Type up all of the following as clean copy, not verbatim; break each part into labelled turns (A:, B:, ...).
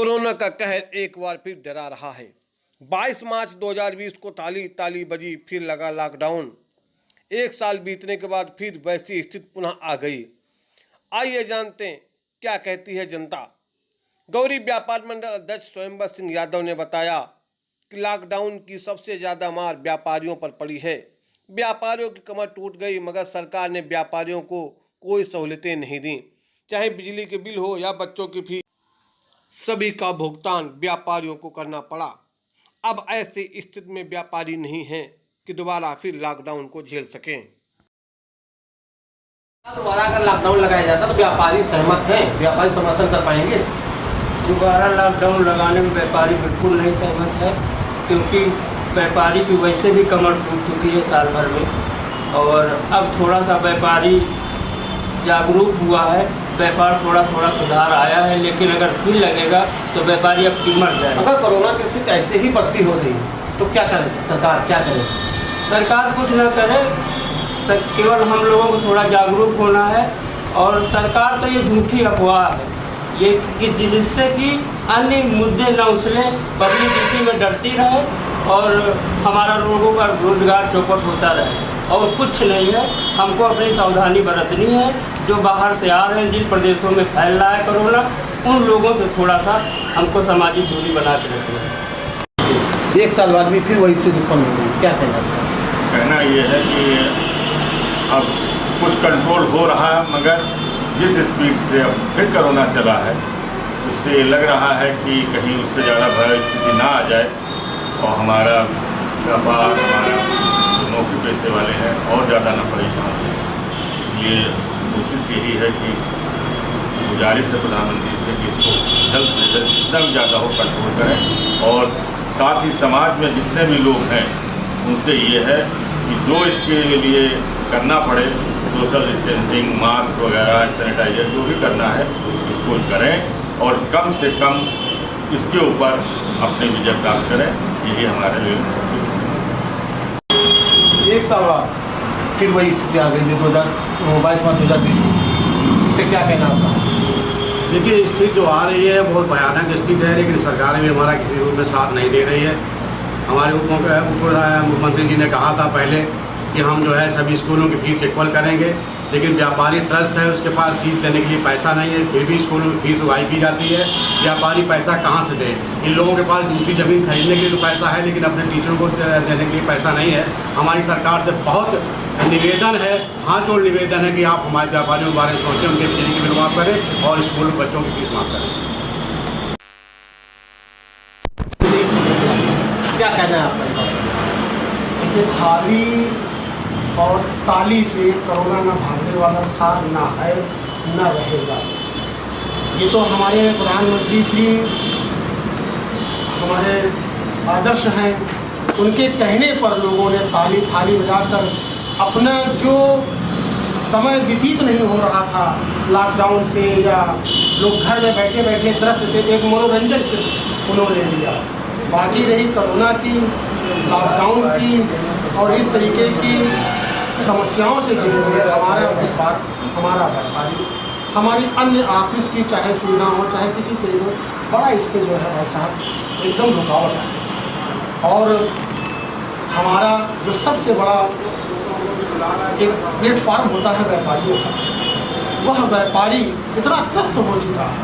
A: Corona का कहर एक बार फिर डरा रहा है। 22 मार्च 2020 को ताली ताली बजी, फिर लगा लॉकडाउन। एक साल बीतने के बाद फिर वैसी स्थिति पुनः आ गई। आइए जानते हैं क्या कहती है जनता। गौरी व्यापार मंडल अध्यक्ष स्वयंवर सिंह यादव ने बताया कि लॉकडाउन की सबसे ज़्यादा मार व्यापारियों पर पड़ी है। व्यापारियों की कमर टूट गई, मगर सरकार ने व्यापारियों को कोई सहूलतें नहीं दी। चाहे बिजली के बिल हो या बच्चों की फीस, सभी का भुगतान व्यापारियों को करना पड़ा। अब ऐसी स्थिति में व्यापारी नहीं हैं कि दोबारा फिर लॉकडाउन को झेल सकें।
B: दोबारा अगर लॉकडाउन लगाया जाता तो व्यापारी सहमत हैं? व्यापारी समर्थन कर पाएंगे?
C: दोबारा लॉकडाउन लगाने में व्यापारी बिल्कुल नहीं सहमत है, क्योंकि व्यापारी की वैसे भी कमर टूट चुकी है साल भर में, और अब थोड़ा सा व्यापारी जागरूक हुआ है, व्यापार थोड़ा थोड़ा सुधार आया है। लेकिन अगर फिर लगेगा तो व्यापारी अब की मर जाए।
B: अगर कोरोना की स्थिति ऐसे ही बढ़ती हो रही तो क्या करे सरकार? क्या करे?
C: सरकार कुछ न करे, केवल हम लोगों को थोड़ा जागरूक होना है। और सरकार तो ये झूठी अफवाह है ये, जिससे कि अन्य मुद्दे न उछले, पब्लिक इसी में डरती रहे और हमारा लोगों का रोजगार चौपट होता रहे। और कुछ नहीं है, हमको अपनी सावधानी बरतनी है। जो बाहर से आ रहे हैं, जिन प्रदेशों में फैल रहा है कोरोना, उन लोगों से थोड़ा सा हमको सामाजिक दूरी बना के रखनी है।
B: एक साल बाद भी फिर वही स्थिति उत्पन्न हो गई, क्या कहना?
D: कहना ये है कि अब कुछ कंट्रोल हो रहा है, मगर जिस स्पीड से अब फिर कोरोना चला है, उससे लग रहा है कि कहीं उससे ज़्यादा भय स्थिति ना आ जाए और हमारा व्यापार, हमारा नौकरी पेशे वाले हैं और ज़्यादा ना परेशान हो। इसलिए कोशिश यही है कि गुजारिश है प्रधानमंत्री से कि इसको जल्द से जल्द जितना भी ज़्यादा हो कंट्रोल करें। और साथ ही समाज में जितने भी लोग हैं उनसे ये है कि जो इसके लिए करना पड़े, सोशल डिस्टेंसिंग, मास्क वगैरह, सैनिटाइजर, जो भी करना है इसको करें और कम से कम इसके ऊपर अपनी विजय प्राप्त करें। यही हमारे लिए
B: एक साल बाद फिर वही स्थिति आ गई जो 22 मार्च 2020 तो क्या कहना आपका?
E: देखिए, स्थिति जो आ रही है बहुत भयानक स्थिति है, लेकिन सरकार भी हमारा किसी रूप में साथ नहीं दे रही है। हमारे उप मुख्यमंत्री जी ने कहा था पहले कि हम जो है सभी स्कूलों की फ़ीस इक्वल करेंगे, लेकिन व्यापारी त्रस्त है, उसके पास फीस देने के लिए पैसा नहीं है, फिर भी स्कूलों में फीस उगाई की जाती है। व्यापारी पैसा कहाँ से दे? इन लोगों के पास दूसरी ज़मीन खरीदने के लिए तो पैसा है, लेकिन अपने टीचरों को देने के लिए पैसा नहीं है। हमारी सरकार से बहुत निवेदन है, हाथ जोड़ निवेदन है कि आप हमारे व्यापारियों के बारे में सोचें, उनके बिजली की बिल माफ़ करें और स्कूल बच्चों की फीस माफ़ करें।
B: क्या कहना है आपका?
F: ये थाली और ताली से कोरोना न भागने वाला था, ना है, न रहेगा। ये तो हमारे प्रधानमंत्री श्री हमारे आदर्श हैं, उनके कहने पर लोगों ने ताली थाली बजाकर अपना जो समय व्यतीत नहीं हो रहा था लॉकडाउन से, या लोग घर में बैठे बैठे त्रस्त थे, तो एक मनोरंजन से उन्होंने लिया। बाकी रही कोरोना की, लॉकडाउन की और इस तरीके की समस्याओं से घिरे हुए हमारा व्यापार, हमारा व्यापारी, हमारी अन्य ऑफिस की चाहे सुविधा हो, चाहे किसी चीज़ हो, बड़ा इस पर जो है भाई साहब एकदम रुकावट आती है। और हमारा जो सबसे बड़ा एक प्लेटफॉर्म होता है व्यापारियों का, वह व्यापारी इतना त्रस्त हो चुका है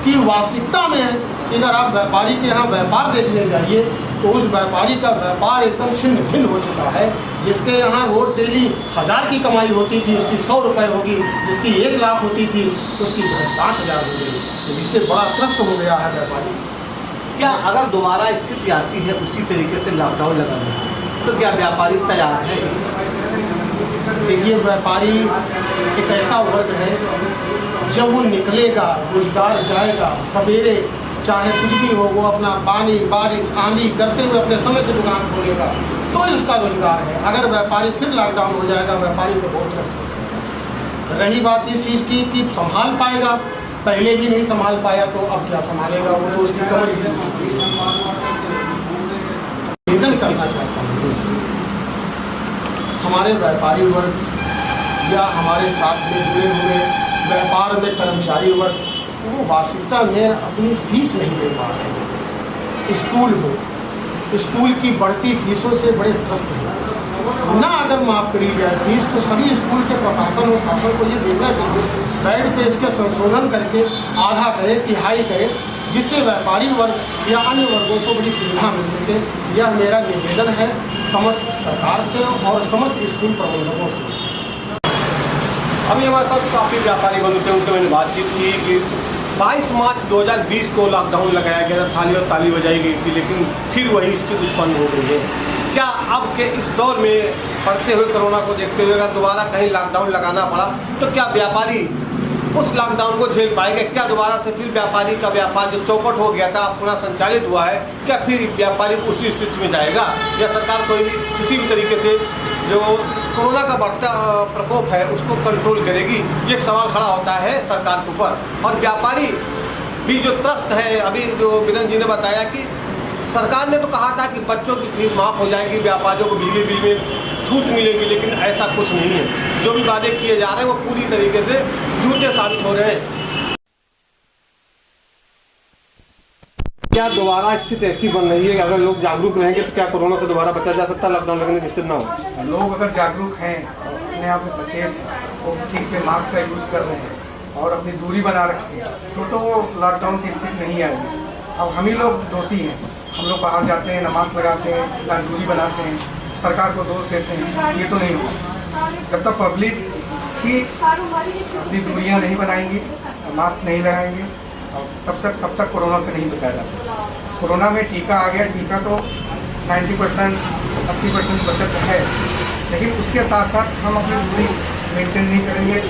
F: कि वास्तविकता में कि अगर आप व्यापारी के यहाँ व्यापार देखने जाइए तो उस व्यापारी का व्यापार एकदम छिन्न भिन्न हो चुका है। जिसके यहाँ रोज डेली 1000 की कमाई होती थी, उसकी 100 रुपये होगी, जिसकी 1 लाख होती थी उसकी 5000 हो गई। तो इससे बड़ा त्रस्त हो गया है व्यापारी।
B: क्या अगर दोबारा स्थिति आती है उसी तरीके से लॉकडाउन लगाने, तो क्या व्यापारी तैयार है?
F: देखिए, व्यापारी एक ऐसा वर्ग है, जब वो निकलेगा, रोजगार जाएगा, सवेरे चाहे कुछ भी हो, वो अपना पानी बारिश आंधी करते हुए अपने समय से दुकान खोलेगा, तो ही उसका रोजगार है। अगर व्यापारी फिर लॉकडाउन हो जाएगा, व्यापारी तो बहुत त्रस्त हो जाएगा। रही बात इस चीज़ की कि संभाल पाएगा, पहले भी नहीं संभाल पाया तो अब क्या संभालेगा? वो तो उसकी कमर ही टूट चुकी है। निवेदन करना चाहता हूँ हमारे व्यापारी वर्ग या हमारे साथ में जुड़े हुए व्यापार में कर्मचारी वर्ग, वो वास्तविकता में अपनी फीस नहीं दे पा रहे हैं। स्कूल की बढ़ती फीसों से बड़े त्रस्त हैं। ना अगर माफ़ करी जाए फीस तो सभी स्कूल के प्रशासन और शासन को ये देखना चाहिए, बेड पे इसके संशोधन करके आधा करे, तिहाई करे, जिससे व्यापारी वर्ग या अन्य वर्गों को बड़ी सुविधा मिल सके। यह मेरा निवेदन है समस्त सरकार से और समस्त स्कूल प्रबंधकों से।
A: अभी हमारे साथ काफ़ी व्यापारी बंधु थे, उनसे मैंने बातचीत की कि 22 मार्च 2020 को लॉकडाउन लगाया गया था, थाली और ताली बजाई गई थी, लेकिन फिर वही स्थिति उत्पन्न हो गई है। क्या अब के इस दौर में बढ़ते हुए कोरोना को देखते हुए अगर दोबारा कहीं लॉकडाउन लगाना पड़ा तो क्या व्यापारी उस लॉकडाउन को झेल पाएंगे? क्या दोबारा से फिर व्यापारी का व्यापार जो चौपट हो गया था पुनः संचालित हुआ है, क्या फिर व्यापारी उसी स्थिति में जाएगा, या सरकार कोई भी किसी भी तरीके से जो कोरोना का बढ़ता प्रकोप है उसको कंट्रोल करेगी? ये एक सवाल खड़ा होता है सरकार के ऊपर। और व्यापारी भी जो त्रस्त है, अभी जो बीरेंद्र जी ने बताया कि सरकार ने तो कहा था कि बच्चों की फीस माफ़ हो जाएगी, व्यापारियों को बिजली बिल में छूट मिलेगी, लेकिन ऐसा कुछ नहीं है। जो भी वादे किए जा रहे हैं वो पूरी तरीके से झूठे साबित हो रहे हैं। क्या दोबारा स्थिति ऐसी बन रही है, अगर लोग जागरूक रहेंगे तो क्या कोरोना से दोबारा बचा जा सकता है, लॉकडाउन लगने की स्थिति ना हो?
G: लोग अगर जागरूक हैं और अपने आप में सचेत हैं, वो ठीक से मास्क का यूज़ कर रहे हैं और अपनी दूरी बना रखते हैं तो वो लॉकडाउन की स्थिति नहीं आएगी। अब हम ही लोग दोषी हैं, हम लोग बाहर जाते हैं, नमाज लगाते हैं या दूरी बनाते हैं, सरकार को दोष देते हैं, ये तो नहीं होगा। जब तक पब्लिक की अपनी दूरियां नहीं बनाएंगी, मास्क नहीं लगाएंगे, तब तक कोरोना से नहीं बचाया जा सकता। कोरोना में टीका आ गया, टीका तो 90% 80% बचत है, लेकिन उसके साथ साथ हम अपनी दूरी मेंटेन नहीं करेंगे,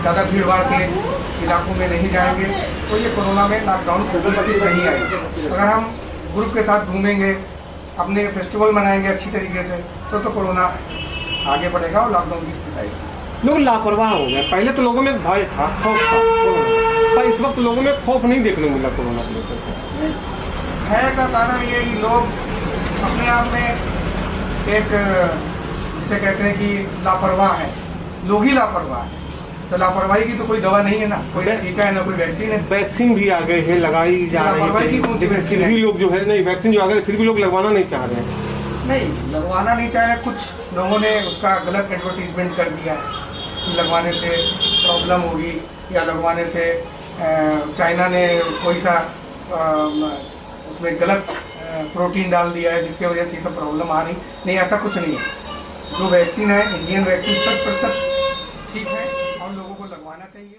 G: ज़्यादा भीड़ भाड़ के इलाकों में नहीं जाएंगे तो ये कोरोना में लॉकडाउन की स्थिति नहीं आएगी। अगर हम ग्रुप के साथ घूमेंगे, अपने फेस्टिवल मनाएंगे अच्छी तरीके से तो कोरोना आगे बढ़ेगा और लॉकडाउन की स्थिति आएगी।
A: लोग लापरवाह हो गए। पहले तो लोगों में भय था, खौफ था, पर इस वक्त लोगों में खौफ नहीं देखने को मिला कोरोना को लेकर।
G: भय का कारण ये कि लोग अपने आप में एक जिसे कहते हैं कि लापरवाह है, लोग ही लापरवाह है। तो लापरवाही की तो कोई दवा नहीं है ना, कोई टीका है ना कोई वैक्सीन है।
A: वैक्सीन भी आ गए हैं, लगाई जा रही है, लेकिन फिर भी लोग जो है नहीं, वैक्सीन जो आ गए फिर भी लोग लगवाना नहीं चाह रहे हैं।
G: नहीं लगवाना नहीं चाह रहे, कुछ लोगों ने उसका गलत एडवर्टीजमेंट कर दिया है कि लगवाने से प्रॉब्लम होगी या लगवाने से चाइना ने कोई सा उसमें गलत प्रोटीन डाल दिया है जिसके वजह से ये सब प्रॉब्लम आ रही। नहीं, ऐसा कुछ नहीं है। जो वैक्सीन है इंडियन वैक्सीन 100% ठीक है और लोगों को लगवाना चाहिए।